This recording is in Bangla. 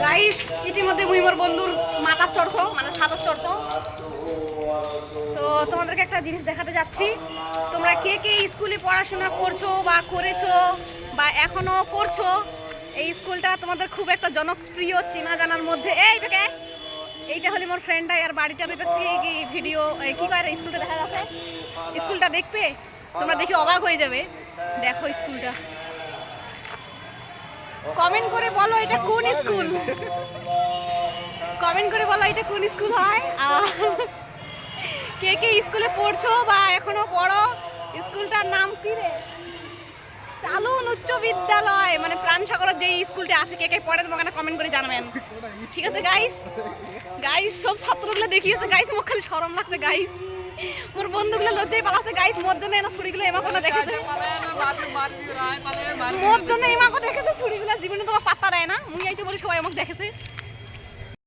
গাইস ইতিমধ্যে মুই মোর বন্ধুর মাথার চড়ছ মানে ছাদর চড়ছ। তো তোমাদেরকে একটা জিনিস দেখাতে যাচ্ছি। তোমরা কে কে স্কুলে পড়াশোনা করছো বা করেছো বা এখনো করছো, এই স্কুলটা তোমাদের খুব একটা জনপ্রিয় চেনা জানার মধ্যে। এই বেকে এইটা হলে মোর ফ্রেন্ডটা আর বাড়িটা পেপার থেকে কি ভিডিও কি করে স্কুলটা দেখা যাচ্ছে। স্কুলটা দেখবে তোমরা দেখে অবাক হয়ে যাবে। দেখো স্কুলটা, কমেন্ট করে বলো এটা কোন স্কুল, কমেন্ট করে বলো এটা কোন স্কুল হয়। আর কে কে স্কুলে পড়ছো বা এখনো পড়ো, স্কুলটার নাম কি রে? চালুন উচ্চ বিদ্যালয়, মানে প্রাণ সাগরের যে স্কুলটা আছে, কে কে পড়ে তোমাকে কমেন্ট করে জানাবেন। ঠিক আছে গাইস, গাইস সব ছাত্রগুলো দেখিয়েছে গাইস, মোক খালি শরম লাগছে গাইস। মোর বন্ধুগুলো লজ্জায় পালাছে গাইস, মোর জন্য এনা ছুরিগুলো এমাকো না দেখেছে, মোর জন্য এমাকো দেখেছে ছুরিগুলো, জীবনে তোমার পাত্তা দেয় না। মুই আইতে বলি সবাই আমাকে দেখেছে।